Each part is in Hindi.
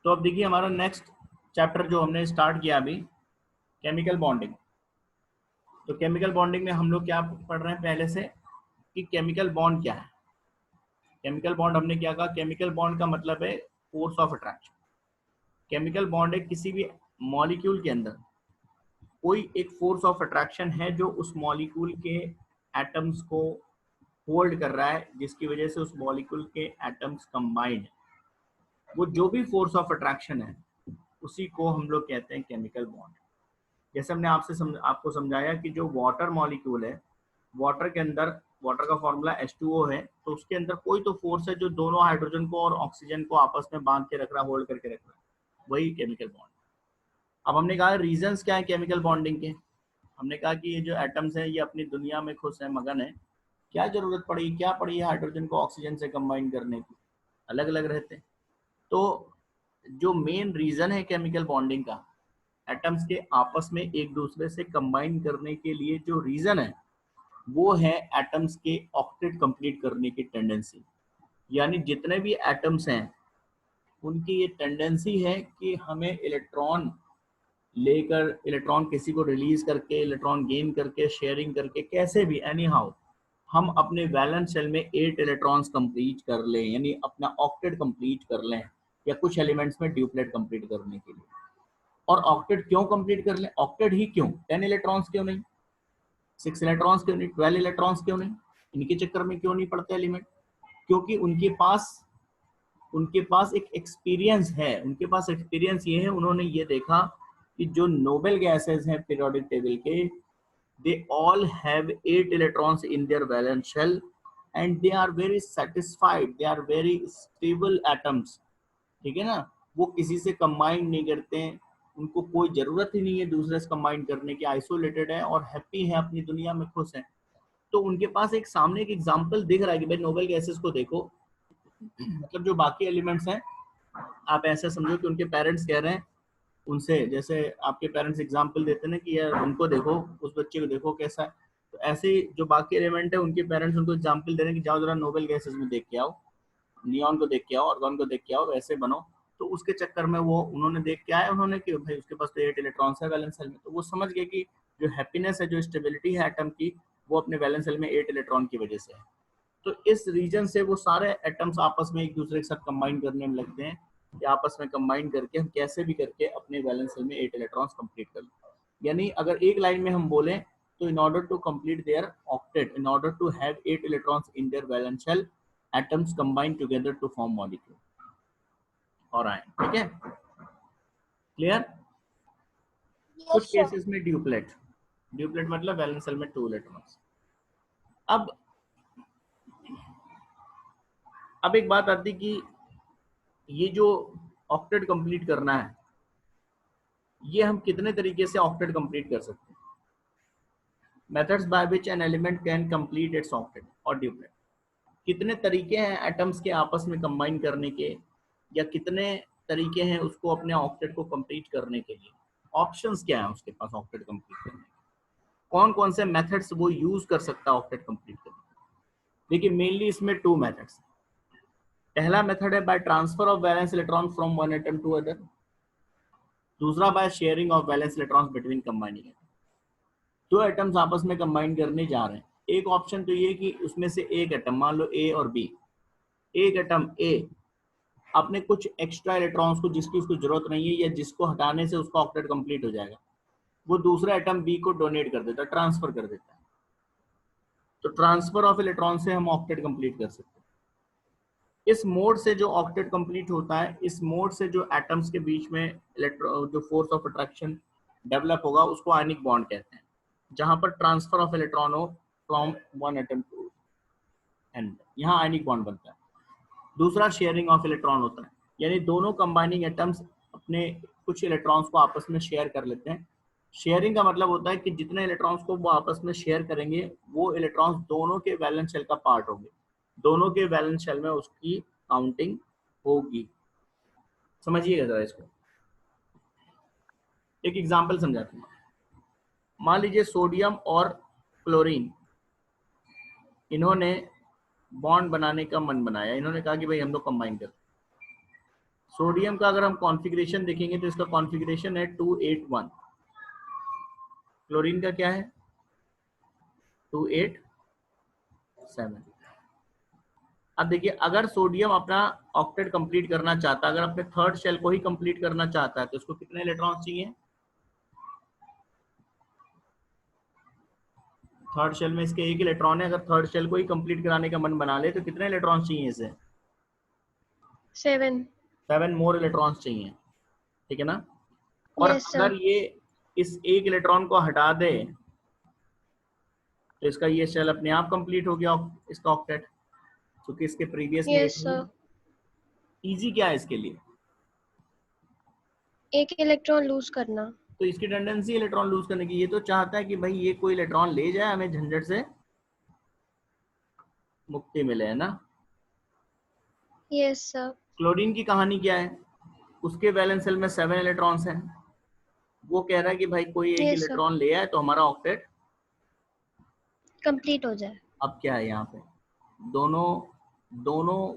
तो अब देखिए हमारा नेक्स्ट चैप्टर जो हमने स्टार्ट किया अभी, केमिकल बॉन्डिंग। तो केमिकल बॉन्डिंग में हम लोग क्या पढ़ रहे हैं पहले से कि केमिकल बॉन्ड क्या है। केमिकल बॉन्ड हमने क्या कहा, केमिकल बॉन्ड का मतलब है force of attraction. Chemical bond है किसी भी मॉलिक्यूल के अंदर कोई एक फोर्स ऑफ अट्रैक्शन है जो उस मॉलिक्यूल के एटम्स को होल्ड कर रहा है, जिसकी वजह से उस मॉलिक्यूल के एटम्स कंबाइंड, वो जो भी फोर्स ऑफ अट्रैक्शन है उसी को हम लोग कहते हैं केमिकल बॉन्ड। जैसे हमने आपको समझाया कि जो वाटर मॉलिक्यूल है, वाटर के अंदर वाटर का फॉर्मूला H2O है, तो उसके अंदर कोई तो फोर्स है जो दोनों हाइड्रोजन को और ऑक्सीजन को आपस में बांध के रख रहा है, होल्ड करके रख रहा है, वही केमिकल बॉन्ड। अब हमने कहा रीजंस क्या है केमिकल बॉन्डिंग के। हमने कहा कि ये जो एटम्स हैं ये अपनी दुनिया में खुश है, मगन है, क्या जरूरत पड़ी, क्या पड़ी है हाइड्रोजन को ऑक्सीजन से कंबाइन करने की, अलग अलग रहते हैं। तो जो मेन रीजन है केमिकल बॉन्डिंग का, एटम्स के आपस में एक दूसरे से कंबाइन करने के लिए जो रीजन है वो है एटम्स के ऑक्टेट कंप्लीट करने की टेंडेंसी। यानी जितने भी एटम्स हैं उनकी ये टेंडेंसी है कि हमें इलेक्ट्रॉन लेकर, इलेक्ट्रॉन किसी को रिलीज करके, इलेक्ट्रॉन गेन करके, शेयरिंग करके, कैसे भी एनी हाउ हम अपने वैलेंस शेल में 8 इलेक्ट्रॉन्स कंप्लीट कर लें, यानी अपना ऑक्टेट कंप्लीट कर लें, या कुछ एलिमेंट्स में ड्यूप्लेट कंप्लीट करने के लिए। और ऑक्टेट क्यों कंप्लीट कर लें, ऑक्टेट ही क्यों, 10 इलेक्ट्रॉन्स क्यों नहीं, 6 इलेक्ट्रॉन्स क्यों नहीं, 12 इलेक्ट्रॉन्स क्यों नहीं, इनके चक्कर में क्यों नहीं पड़ते एलिमेंट? क्योंकि उनके पास एक एक्सपीरियंस है। उनके पास एक्सपीरियंस ये है, उन्होंने ये देखा कि जो नोबेल गैसेस हैं पीरियोडिक टेबल के, they all have 8 electrons in their valence shell and they are very satisfied, they are very stable atoms। ठीक है ना, वो किसी से कंबाइन नहीं करते हैं, उनको कोई जरूरत ही नहीं है दूसरे से कंबाइन करने की, आइसोलेटेड है और हैप्पी है, अपनी दुनिया में खुश है। तो उनके पास एक सामने एक एग्जांपल दिख रहा है कि भाई नोबेल गैसेस को देखो, मतलब जो बाकी एलिमेंट्स हैं, आप ऐसा समझो कि उनके पेरेंट्स कह रहे हैं उनसे, जैसे आपके पेरेंट्स एग्जाम्पल देते हैं ना कि यार उनको देखो, उस बच्चे को देखो कैसा है, तो ऐसे ही जो बाकी एलिमेंट है उनके पेरेंट्स उनको एग्जाम्पल दे रहे हैं कि जाओ जरा नोबेल गैसेस में देख के आओ, नियॉन को देख के आओ, आर्गन को देख के आओ, वैसे बनो। तो उसके चक्कर में वो उन्होंने देख के आए, उन्होंने कि भाई उसके पास तो 8 इलेक्ट्रॉन्स है वैलेंस सेल में, तो वो समझ गए कि जो हैप्पीनेस है, जो स्टेबिलिटी है एटम की, वो अपने वैलेंस सेल में 8 इलेक्ट्रॉन की वजह से है। तो इस रीजन से वो सारे एटम्स आपस में एक दूसरे के साथ कंबाइन करने में लगते हैं, कि आपस में कंबाइन करके हम कैसे भी करके अपने वैलेंस सेल में 8 इलेक्ट्रॉन्स कंप्लीट कर लें। यानी अगर एक लाइन में हम बोलें तो in order to complete their octet, in order to have 8 electrons in their valence shell, atoms combine together to form molecule. और आए, ठीक है, क्लियर? कुछ केसेस में ड्यूप्लेट, ड्यूप्लेट मतलब वैलेंस सेल में 2 इलेक्ट्रॉन्स। अब एक बात आती कि ये जो ऑक्टेट कंप्लीट करना है, ये हम कितने तरीके से ऑक्टेट कंप्लीट कर सकते हैं? Methods by which an element can complete it's octet और ड्यूप्लेट। कितने तरीके हैं एटम्स के आपस में कंबाइन करने के, या कितने तरीके हैं उसको अपने ऑक्टेट को कंप्लीट करने के लिए, ऑप्शंस क्या है उसके पास ऑक्टेट कंप्लीट करने के, कौन कौन से मेथड्स वो यूज कर सकता है ऑक्टेट कंप्लीट करने के? देखिए मेनली इसमें 2 मेथड्स। पहला मेथड है by transfer of valence electron from one atom to other, दूसरा by sharing of valence electrons between combining. 2 atoms आपस में कंबाइन करने जा रहे हैं। एक ऑप्शन तो ये कि उसमें से एक एटम, मान लो ए और बी, एक एटम ए अपने कुछ एक्स्ट्रा इलेक्ट्रॉन्स को, जिसकी उसको जरूरत नहीं है या जिसको हटाने से उसका ऑक्टेट कंप्लीट हो जाएगा, वो दूसरा एटम बी को डोनेट कर देता है, ट्रांसफर कर देता है। तो ट्रांसफर ऑफ इलेक्ट्रॉन से हम ऑक्टेट कंप्लीट कर सकते हैं। इस मोड से जो ऑक्टेट कंप्लीट होता है, इस मोड से जो एटम्स के बीच में जो फोर्स ऑफ अट्रैक्शन डेवलप होगा उसको आयनिक बॉन्ड कहते हैं, जहां पर ट्रांसफर ऑफ इलेक्ट्रॉन हो from one atom to and, यहाँ आयनिक बॉन्ड बनता है। दूसरा शेयरिंग ऑफ इलेक्ट्रॉन होता है, यानी दोनों कंबाइनिंग एटम्स अपने कुछ इलेक्ट्रॉन्स को आपस में शेयर कर लेते हैं। शेयरिंग का मतलब होता है कि जितने इलेक्ट्रॉन्स को वो आपस में शेयर करेंगे वो इलेक्ट्रॉन्स दोनों के वैलेंस शेल का पार्ट होंगे, दोनों के वैलेंस शेल में उसकी काउंटिंग होगी। समझिएगा जरा इसको, एक एग्जांपल समझाते हैं। मान लीजिए सोडियम और क्लोरीन, इन्होंने बॉन्ड बनाने का मन बनाया, इन्होंने कहा कि भाई हम लोग कंबाइन करते हैं। सोडियम का अगर हम कॉन्फ़िगरेशन देखेंगे तो इसका कॉन्फ़िगरेशन है 281। क्लोरीन का क्या है 287। अब देखिए अगर सोडियम अपना ऑक्टेट कंप्लीट करना चाहता है, अगर अपने थर्ड शेल को ही कंप्लीट करना चाहता है तो उसको कितने इलेक्ट्रॉन चाहिए? थर्ड शेल में इसके एक इलेक्ट्रॉन है, अगर थर्ड शेल को ही कंप्लीट कराने का मन बना ले तो कितने इलेक्ट्रॉन चाहिए इसे? 7 मोर इलेक्ट्रॉन्स चाहिए, ठीक है ना। और Yes, sir. अगर ये इस एक इलेक्ट्रॉन को हटा दे तो इसका ये शेल अपने आप कंप्लीट हो गया इसका ऑक्टेट, क्योंकि इसके previous Yes, negative. sir. Easy क्या है इसके लिए? एक इलेक्ट्रॉन लूज करना। तो इसकी टेंडेंसी इलेक्ट्रॉन लूज करने की, ये तो चाहता है कि भाई ये कोई इलेक्ट्रॉन ले जाए, हमें झंझट से मुक्ति मिले, है ना। Yes, sir. क्लोरीन की कहानी क्या है? उसके वैलेंस शेल में 7 इलेक्ट्रॉन्स हैं। वो कह रहा है कि भाई कोई एक Yes, sir. इलेक्ट्रॉन ले आए तो हमारा ऑक्टेट कंप्लीट हो जाए। अब क्या है यहाँ पे, दोनों दोनों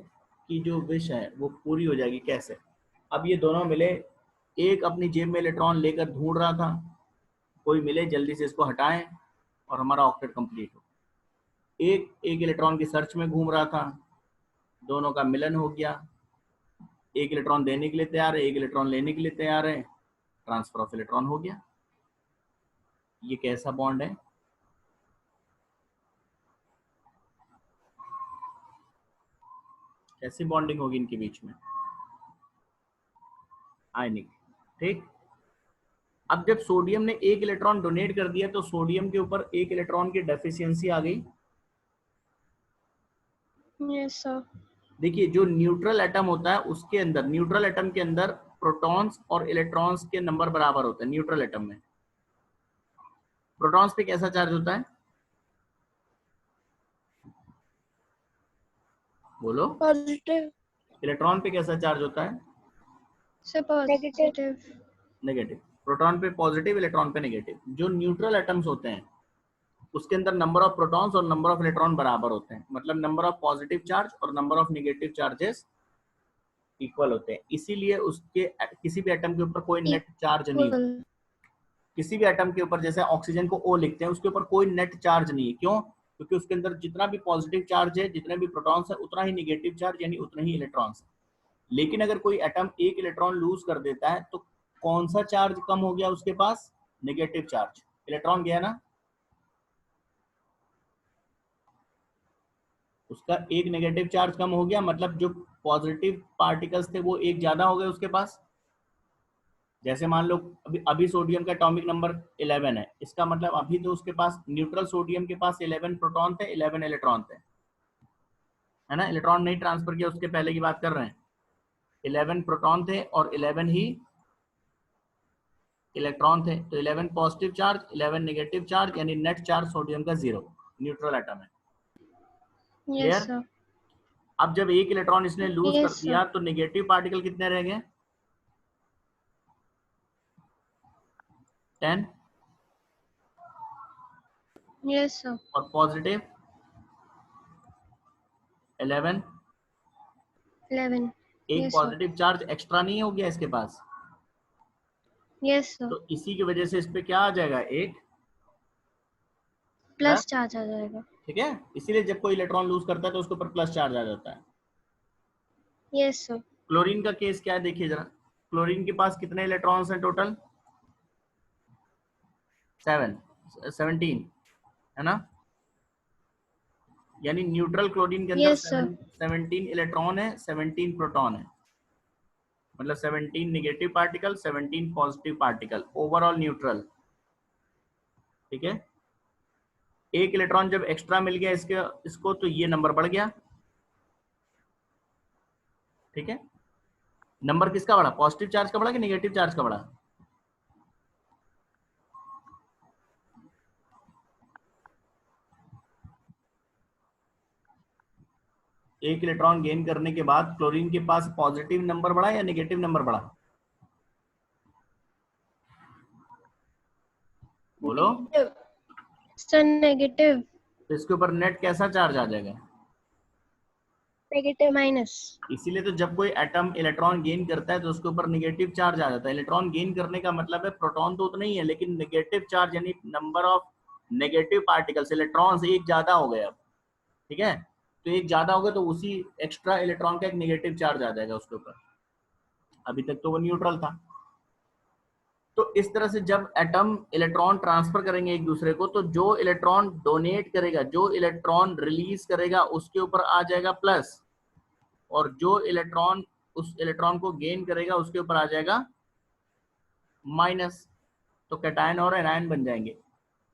की जो विश है वो पूरी हो जाएगी। कैसे? अब ये दोनों मिले, एक अपनी जेब में इलेक्ट्रॉन लेकर ढूंढ रहा था, कोई मिले जल्दी से इसको हटाएं और हमारा ऑक्टेट कंप्लीट हो। एक एक इलेक्ट्रॉन की सर्च में घूम रहा था, दोनों का मिलन हो गया। एक इलेक्ट्रॉन देने के लिए तैयार है, एक इलेक्ट्रॉन लेने के लिए तैयार है, ट्रांसफर ऑफ इलेक्ट्रॉन हो गया। ये कैसा बॉन्ड है? कैसी बॉन्डिंग होगी इनके बीच में? आयनिक, ठीक। अब जब सोडियम ने एक इलेक्ट्रॉन डोनेट कर दिया तो सोडियम के ऊपर एक इलेक्ट्रॉन की डेफिशिएंसी आ गई। Yes, sir. देखिए जो न्यूट्रल एटम होता है उसके अंदर, न्यूट्रल एटम के अंदर प्रोटॉन्स और इलेक्ट्रॉन्स के नंबर बराबर होते हैं। न्यूट्रल एटम में प्रोटॉन्स पे कैसा चार्ज होता है? बोलो। पॉजिटिव। इलेक्ट्रॉन पे कैसा चार्ज होता है? से पॉजिटिव। नेगेटिव। प्रोटॉन पे पॉजिटिव, इलेक्ट्रॉन पे नेगेटिव। जो न्यूट्रल एटम्स होते हैं उसके अंदर नंबर ऑफ प्रोटॉन्स और नंबर ऑफ इलेक्ट्रॉन बराबर होते हैं, मतलब नंबर ऑफ पॉजिटिव चार्ज और number of negative charges equal होते हैं। इसीलिए उसके किसी भी एटम के ऊपर कोई नेट चार्ज नहीं होता। इक्वल। किसी भी एटम के ऊपर, जैसे ऑक्सीजन को O लिखते हैं, उसके ऊपर कोई नेट चार्ज नहीं है। क्यों? क्योंकि उसके अंदर जितना भी पॉजिटिव चार्ज है, जितने भी प्रोटॉन्स है, उतना ही नेगेटिव चार्ज यानी उतने ही इलेक्ट्रॉन्स है। लेकिन अगर कोई एटम एक इलेक्ट्रॉन लूज कर देता है तो कौन सा चार्ज कम हो गया उसके पास? नेगेटिव चार्ज, इलेक्ट्रॉन गया ना, उसका एक नेगेटिव चार्ज कम हो गया, मतलब जो पॉजिटिव पार्टिकल्स थे वो एक ज्यादा हो गए उसके पास। जैसे मान लो अभी अभी सोडियम का एटॉमिक नंबर 11 है, इसका मतलब अभी तो उसके पास, न्यूट्रल सोडियम के पास 11 प्रोटॉन थे, 11 इलेक्ट्रॉन थे, है ना। इलेक्ट्रॉन नहीं ट्रांसफर किया, उसके पहले की बात कर रहे हैं। 11 प्रोटॉन थे और 11 ही इलेक्ट्रॉन थे, तो 11 पॉजिटिव चार्ज, 11 नेगेटिव चार्ज, यानी नेट चार्ज सोडियम का 0। न्यूट्रल एटम है। Yes, clear? sir. अब जब एक इलेक्ट्रॉन इसने लूज कर Yes, दिया sir. तो नेगेटिव पार्टिकल कितने रह गए? 10। Yes, sir. और पॉजिटिव 11। 11. एक Yes, sir. Positive charge extra नहीं हो गया इसके पास, Yes, sir. तो इसी की वजह से इस पे क्या आ जाएगा? एक प्लस चार्ज आ जाएगा। ठीक है। इसीलिए जब कोई इलेक्ट्रॉन लूज करता है तो उसके ऊपर प्लस चार्ज आ जाता है। Yes, sir. क्लोरीन का केस क्या है देखिए जरा। क्लोरीन के पास कितने इलेक्ट्रॉन्स हैं टोटल? 17 है ना। यानी न्यूट्रल क्लोरीन के अंदर Yes, sir. 17 इलेक्ट्रॉन है, 17 प्रोटॉन है, मतलब 17 negative particle, 17 positive particle, overall neutral. ठीक है। एक इलेक्ट्रॉन जब एक्स्ट्रा मिल गया इसको तो ये नंबर बढ़ गया। ठीक है। नंबर किसका बढ़ा? पॉजिटिव चार्ज का बढ़ा कि नेगेटिव चार्ज का बढ़ा? एक इलेक्ट्रॉन गेन करने के बाद क्लोरीन के पास पॉजिटिव नंबर बढ़ा या नेगेटिव नंबर बढ़ा? बोलो। Sir negative. तो इसके ऊपर नेट कैसा चार्ज आ जाएगा? Negative minus. इसीलिए तो जब कोई एटम इलेक्ट्रॉन गेन करता है तो उसके ऊपर नेगेटिव चार्ज आ जाता है। इलेक्ट्रॉन गेन करने का मतलब है प्रोटॉन तो उतना ही है, लेकिन नेगेटिव चार्ज यानी number of negative particles, electron एक ज्यादा हो गए अब, ठीक है। तो एक ज्यादा हो गया तो उसी एक्स्ट्रा इलेक्ट्रॉन का एक नेगेटिव चार्ज आ जाएगा उसके ऊपर, अभी तक तो वो न्यूट्रल था। तो इस तरह से जब एटम इलेक्ट्रॉन ट्रांसफर करेंगे एक दूसरे को, तो जो इलेक्ट्रॉन डोनेट करेगा, जो इलेक्ट्रॉन रिलीज करेगा उसके ऊपर आ जाएगा प्लस, और जो इलेक्ट्रॉन उस इलेक्ट्रॉन को गेन करेगा उसके ऊपर आ जाएगा माइनस। तो कैटायन और एनायन बन जाएंगे।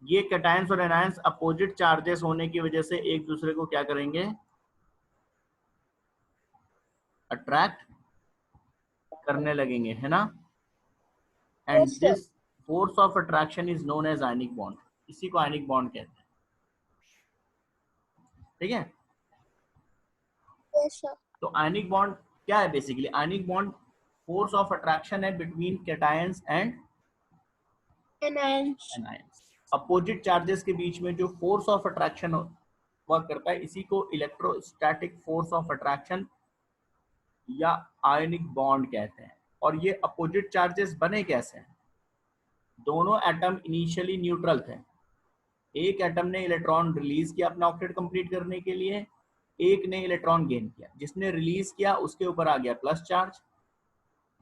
ये कैटायंस और एनायंस अपोजिट चार्जेस होने की वजह से एक दूसरे को क्या करेंगे, अट्रैक्ट करने लगेंगे, है ना। And Yes, sir. This force of attraction is known as ionic bond. इसी को आयनिक बॉन्ड कहते हैं, ठीक है। Yes, sir. तो आयनिक बॉन्ड क्या है basically? Ionic bond force of attraction है between cations and Anions. Anions. Opposite charges के बीच में जो फोर्स ऑफ अट्रैक्शन वर्क करता है, इसी को इलेक्ट्रोस्टैटिक फोर्स ऑफ अट्रैक्शन या आयनिक बॉन्ड कहते हैं। और ये अपोजिट चार्जेस बने कैसे हैं? दोनों एटम इनिशियली न्यूट्रल थे। एक एटम ने इलेक्ट्रॉन रिलीज किया अपना ऑक्टेट कंप्लीट करने के लिए, एक ने इलेक्ट्रॉन गेन किया। जिसने रिलीज किया उसके ऊपर आ गया प्लस चार्ज,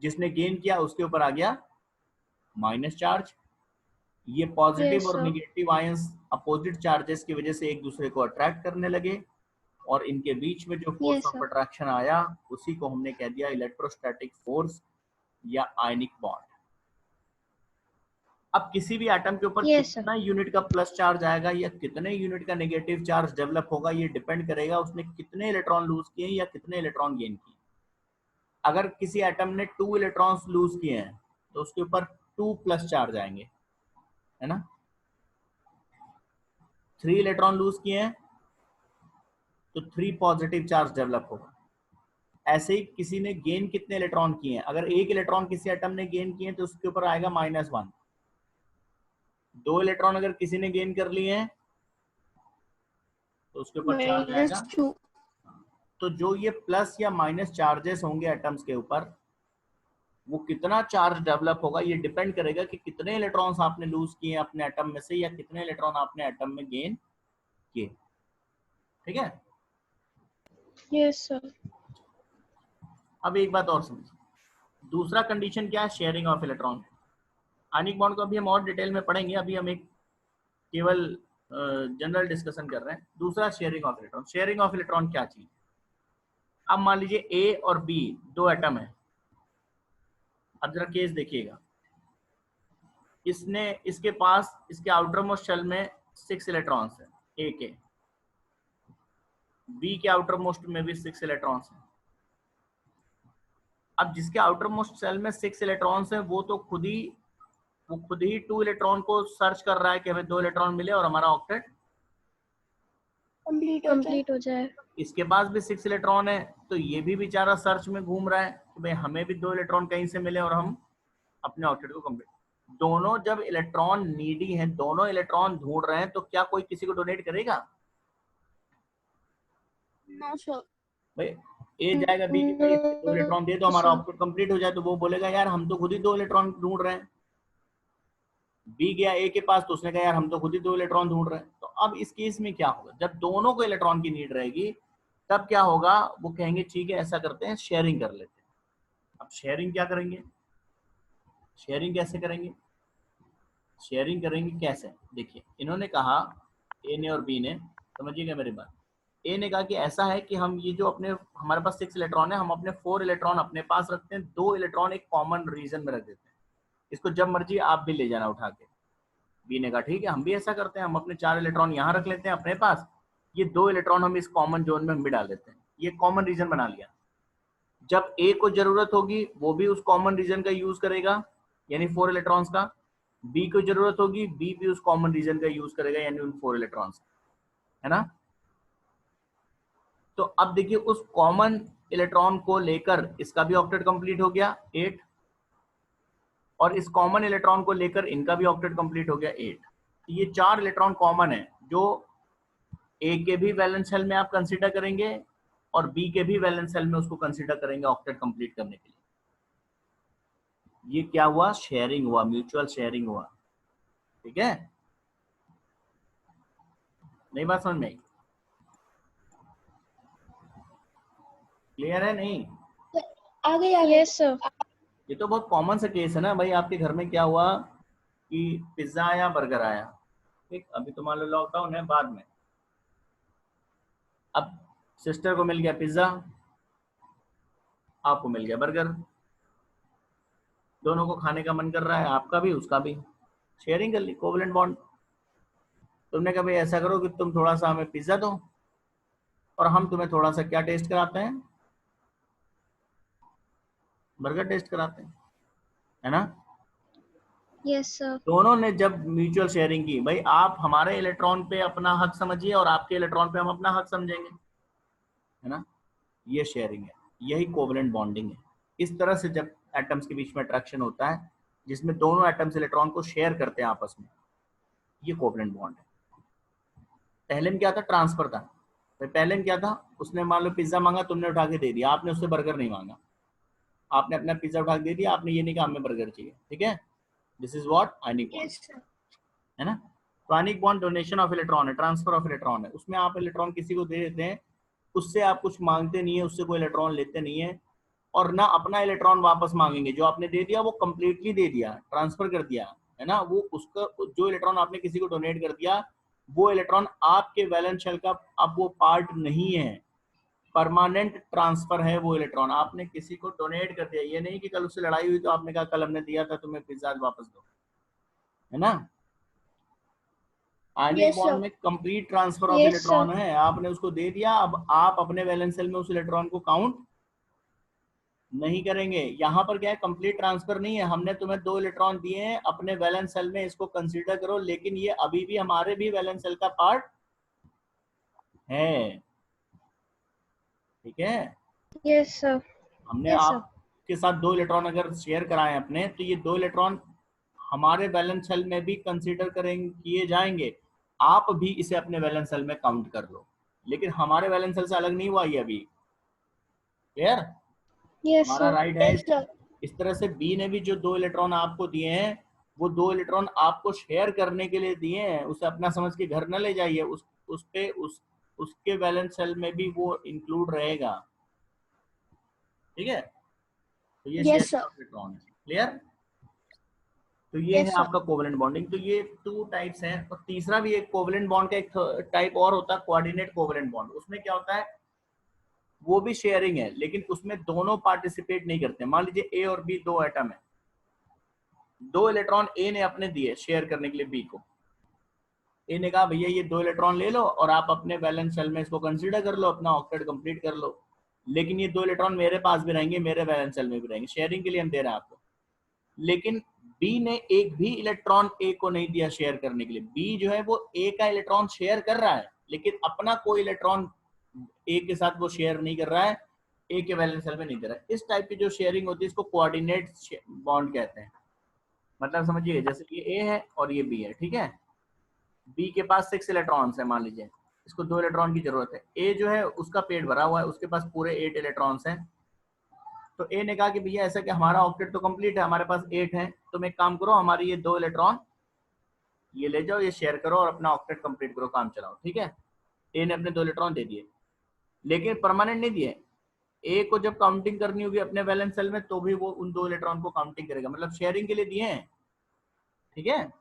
जिसने गेन किया उसके ऊपर आ गया माइनस चार्ज। ये पॉजिटिव Yes, और sir. Negative ions opposite charges की वजह से एक दूसरे को अट्रैक्ट करने लगे, और इनके बीच में जो force Yes, of sir. Attraction आया उसी को हमने कह दिया इलेक्ट्रोस्टैटिक फोर्स या आयनिक बॉन्ड। अब किसी भी एटम के ऊपर Yes, sir. कितना यूनिट का प्लस चार्ज आएगा या कितने यूनिट का नेगेटिव चार्ज डेवलप होगा, ये डिपेंड करेगा उसने कितने इलेक्ट्रॉन लूज किए या कितने इलेक्ट्रॉन गेन किए। अगर किसी एटम ने 2 इलेक्ट्रॉन्स लूज किए हैं तो उसके ऊपर 2 प्लस चार्ज आएंगे, है ना। 3 इलेक्ट्रॉन लूज किए हैं तो 3 पॉजिटिव चार्ज डेवलप होगा। ऐसे ही किसी ने गेन कितने इलेक्ट्रॉन किए हैं, अगर 1 इलेक्ट्रॉन किसी एटम ने गेन किए तो उसके ऊपर आएगा -1। 2 इलेक्ट्रॉन अगर किसी ने गेन कर लिए हैं तो उसके ऊपर चार्ज आएगा। -2. तो जो ये प्लस या माइनस चार्जेस होंगे एटम्स के ऊपर, वो कितना चार्ज डेवलप होगा ये डिपेंड करेगा कि कितने इलेक्ट्रॉन्स आपने लूज किए अपने एटम में से या कितने इलेक्ट्रॉन आपने एटम में गेन किए, ठीक है। Yes, sir. अब एक बात और समझिए, दूसरा कंडीशन क्या है, sharing of electron. Ionic bond को अभी हम और डिटेल में पढ़ेंगे, अभी हम एक केवल जनरल डिस्कशन कर रहे हैं। दूसरा sharing of electron. Sharing of electron क्या चीज? अब मान लीजिए ए और बी दो एटम है। अब जरा केस देखिएगा, इसने इसके पास इसके आउटर मोस्ट शेल में 6 इलेक्ट्रॉन्स है ए के, बी के आउटर मोस्ट में भी 6 इलेक्ट्रॉन्स है। अब जिसके आउटर मोस्ट शेल में 6 इलेक्ट्रॉन्स है वो तो खुद ही 2 इलेक्ट्रॉन को सर्च कर रहा है कि हमें 2 इलेक्ट्रॉन मिले और हमारा ऑक्टेट कंप्लीट हो जाए। इसके पास भी 6 इलेक्ट्रॉन है, तो ये भी बेचारा सर्च में घूम रहा है कि भाई हमें भी 2 इलेक्ट्रॉन कहीं से मिले और हम अपने ऑक्टेट को कंप्लीट। दोनों जब इलेक्ट्रॉन नीडी हैं, दोनों इलेक्ट्रॉन ढूंढ रहे हैं, तो क्या कोई किसी को डोनेट करेगा? No, sir. भाई ए जाएगा बी के पास, 2 इलेक्ट्रॉन दे दो हमारा ऑक्टेट कंप्लीट हो जाए, तो वो बोलेगा यार हम तो खुद ही 2 इलेक्ट्रॉन ढूंढ रहे हैं। बी गया ए के पास तो उसने कहा यार हम तो खुद ही 2 इलेक्ट्रॉन ढूंढ रहे हैं। तो अब इस केस में क्या होगा, जब दोनों को इलेक्ट्रॉन की नीड रहेगी तब क्या होगा, वो कहेंगे ठीक है ऐसा करते हैं शेयरिंग कर लेते हैं। अब शेयरिंग क्या करेंगे, शेयरिंग कैसे करेंगे? शेयरिंग करेंगे कैसे, देखिए इन्होंने कहा, ए ने और बी ने, समझिएगा मेरी बात। ए ने कहा कि ऐसा है कि हम ये जो अपने हमारे पास 6 इलेक्ट्रॉन है, हम अपने 4 इलेक्ट्रॉन अपने पास रखते हैं, 2 इलेक्ट्रॉन एक कॉमन रीजन में रख देते हैं, इसको जब मर्जी आप भी ले जाना उठा के। बी ने कहा ठीक है हम भी ऐसा करते हैं, हम अपने 4 इलेक्ट्रॉन यहाँ रख लेते हैं अपने पास, ये 2 इलेक्ट्रॉन हम इस कॉमन जोन में भी डाल देते हैं। ये कॉमन रीजन बना लिया। जब ए को जरूरत होगी वो भी उस कॉमन रीजन का यूज करेगा यानी 4 इलेक्ट्रॉन्स का, बी को जरूरत होगी बी भी उस कॉमन रीजन का यूज करेगा यानी उन 4 इलेक्ट्रॉन्स, है ना। तो अब देखिए उस कॉमन इलेक्ट्रॉन को लेकर इसका भी ऑक्टेट कंप्लीट हो गया 8, और इस कॉमन इलेक्ट्रॉन को लेकर इनका भी ऑक्टेट कंप्लीट हो गया 8। ये 4 इलेक्ट्रॉन कॉमन है जो ए के भी वैलेंस शेल में आप कंसीडर करेंगे और बी के भी वैलेंस सेल में उसको कंसीडर करेंगे ऑक्टेट कंप्लीट करने के लिए। ये क्या हुआ? शेयरिंग हुआ, म्यूचुअल शेयरिंग हुआ। ठीक है, नई बात समझ में आई? क्लियर है? नहीं आ गई यस सर। ये तो बहुत कॉमन सा केस है ना भाई। आपके घर में क्या हुआ कि पिज्जा आया, बर्गर आया, ठीक, अभी तो मान लो लॉकडाउन है, बाद में अब सिस्टर को मिल गया पिज्जा, आपको मिल गया बर्गर, दोनों को खाने का मन कर रहा है, आपका भी उसका भी, शेयरिंग कर ली, कोवेलेंट बॉन्ड। तुमने कहा भाई ऐसा करो कि तुम थोड़ा सा हमें पिज्जा दो और हम तुम्हें थोड़ा सा क्या टेस्ट कराते हैं? बर्गर टेस्ट कराते हैं, है ना? Yes sir. दोनों ने जब म्यूचुअल शेयरिंग की, भाई आप हमारे इलेक्ट्रॉन पे अपना हक समझिए और आपके इलेक्ट्रॉन पे हम अपना हक समझेंगे, है ना? ये शेयरिंग है, यही कोवेलेंट बॉन्डिंग है। इस तरह से जब एटम्स के बीच में अट्रैक्शन होता है जिसमें दोनों एटम्स इलेक्ट्रॉन को शेयर करते हैं आपस में, ये कोवेलेंट बॉन्ड है। पहले में क्या था? ट्रांसफर था। तो पहले में क्या था? उसने मान लो पिज्जा मांगा, तुमने उठा के दे दिया, आपने उससे बर्गर नहीं मांगा, आपने अपना पिज्जा उठा के दे दिया, आपने ये नहीं कहा हमें बर्गर चाहिए। ठीक है, this is what ionic bond, yes sir. है ना? तो ionic bond donation of electron है, ट्रांसफर ऑफ इलेक्ट्रॉन है। उसमें आप इलेक्ट्रॉन किसी को दे देते हैं, उससे आप कुछ मांगते नहीं है, उससे कोई इलेक्ट्रॉन लेते नहीं है, और ना अपना इलेक्ट्रॉन वापस मांगेंगे। जो आपने दे दिया वो कंप्लीटली दे दिया, ट्रांसफर कर दिया, है ना? वो उसका जो इलेक्ट्रॉन आपने किसी को डोनेट कर दिया, वो इलेक्ट्रॉन आपके वैलेंस शेल का अब वो पार्ट नहीं है, परमानेंट ट्रांसफर है वो इलेक्ट्रॉन। आपने किसी को डोनेट कर दिया, ये नहीं कि कल उससे लड़ाई हुई तो आपने कहा कल हमने दिया था तुम्हें पिज्जा, वापस दो, है ना? आयनिक यस बॉन्ड सर। में complete transfer of yes sir. Electron है, आपने उसको दे दिया, अब आप अपने वैलेंस सेल में उस इलेक्ट्रॉन को काउंट नहीं करेंगे। यहाँ पर क्या है? कंप्लीट ट्रांसफर नहीं है, हमने तुम्हें 2 इलेक्ट्रॉन दिए हैं अपने वैलेंस सेल में, इसको कंसीडर करो, लेकिन ये अभी भी हमारे भी वैलेंस सेल का पार्ट है। ठीक है, यस सर। हमने यस सर। आपके साथ 2 इलेक्ट्रॉन अगर शेयर कराए अपने, तो ये 2 इलेक्ट्रॉन हमारे वैलेंस सेल में भी कंसीडर करेंगे, किए जाएंगे। आप भी इसे अपने वैलेंस सेल में काउंट कर लो, लेकिन हमारे वैलेंस सेल से अलग नहीं हुआ ये अभी। क्लियर? यस हमारा सर। राइट है। Yes sir. इस तरह से बी ने भी जो 2 इलेक्ट्रॉन आपको दिए हैं, वो 2 इलेक्ट्रॉन आपको शेयर करने के लिए दिए हैं, उसे अपना समझ के घर न ले जाइए, उस पे उसके वैलेंस सेल में भी वो इंक्लूड रहेगा। ठीक है, तो ये yes sharing sir. Of electron है। क्लियर? तो ये है यस सर। आपका कोवेलेंट बॉन्डिंग। तो ये 2 टाइप्स हैं। और तीसरा भी एक कोवेलेंट बॉन्ड का एक टाइप और होता है, कोऑर्डिनेट कोवेलेंट बॉन्ड। उसमें क्या होता है? वो भी शेयरिंग है, लेकिन उसमें दोनों पार्टिसिपेट नहीं करते। मान लीजिए ए और बी 2 एटम है, 2 इलेक्ट्रॉन ए ने अपने दिए शेयर करने के लिए बी को। ए ने कहा भैया ये 2 इलेक्ट्रॉन ले लो और आप अपने वैलेंस शेल में इसको कंसीडर कर लो, अपना ऑक्टेट कंप्लीट कर लो, लेकिन ये 2 इलेक्ट्रॉन मेरे पास भी रहेंगे, मेरे वैलेंस शेल में भी रहेंगे, शेयरिंग के लिए हम दे रहे हैं आपको। लेकिन बी ने एक भी इलेक्ट्रॉन ए को नहीं दिया शेयर करने के लिए। बी जो है वो ए का इलेक्ट्रॉन शेयर कर रहा है, लेकिन अपना कोई इलेक्ट्रॉन ए के साथ वो शेयर नहीं कर रहा है, ए के वैलेंस शेल में नहीं दे रहा है। इस टाइप की जो शेयरिंग होती है इसको कोऑर्डिनेट बॉन्ड कहते हैं। मतलब समझिए, जैसे ये ए है और ये बी है, ठीक है? बी के पास 6 इलेक्ट्रॉन्स है, मान लीजिए इसको 2 इलेक्ट्रॉन की जरूरत है। ए जो है उसका पेट भरा हुआ है, उसके पास पूरे 8 इलेक्ट्रॉन्स हैं। तो ए ने कहा कि भैया ऐसा कि हमारा ऑक्टेट तो कंप्लीट है, हमारे पास 8 है, तुम एक काम करो, हमारी ये 2 इलेक्ट्रॉन ये ले जाओ, ये शेयर करो और अपना ऑक्टेट कंप्लीट करो, काम चलाओ। ठीक है, ए ने अपने 2 इलेक्ट्रॉन दे दिए, लेकिन परमानेंट नहीं दिए। ए को जब काउंटिंग करनी होगी अपने वैलेंस सेल में, तो भी वो उन 2 इलेक्ट्रॉन को काउंटिंग करेगा, मतलब शेयरिंग के लिए दिए हैं। ठीक है,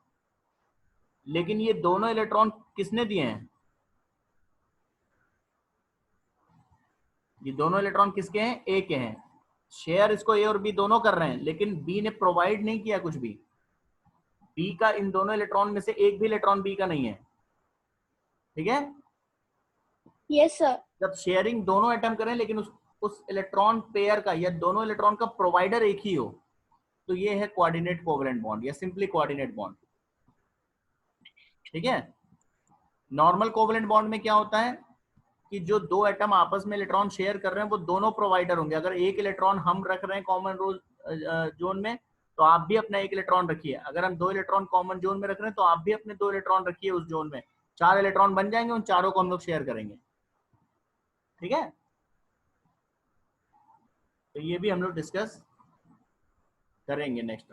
लेकिन ये दोनों इलेक्ट्रॉन किसने दिए हैं? ये दोनों इलेक्ट्रॉन किसके हैं? ए के हैं। शेयर इसको ए और बी दोनों कर रहे हैं, लेकिन बी ने प्रोवाइड नहीं किया कुछ भी। बी का इन दोनों इलेक्ट्रॉन में से एक भी इलेक्ट्रॉन बी का नहीं है। ठीक है, यस सर। जब शेयरिंग दोनों एटम करें, लेकिन उस इलेक्ट्रॉन पेयर का या दोनों इलेक्ट्रॉन का प्रोवाइडर एक ही हो, तो ये है कोऑर्डिनेट कोवेलेंट बॉन्ड या सिंपली कोऑर्डिनेट बॉन्ड। ठीक है, नॉर्मल कोवेलेंट बॉन्ड में क्या होता है कि जो 2 एटम आपस में इलेक्ट्रॉन शेयर कर रहे हैं वो दोनों प्रोवाइडर होंगे। अगर एक इलेक्ट्रॉन हम रख रहे हैं कॉमन जोन में, तो आप भी अपना 1 इलेक्ट्रॉन रखिए। अगर हम 2 इलेक्ट्रॉन कॉमन जोन में रख रहे हैं, तो आप भी अपने 2 इलेक्ट्रॉन रखिए उस जोन में। 4 इलेक्ट्रॉन बन जाएंगे, उन चारों को हम लोग शेयर करेंगे। ठीक है, तो ये भी हम लोग डिस्कस करेंगे नेक्स्ट।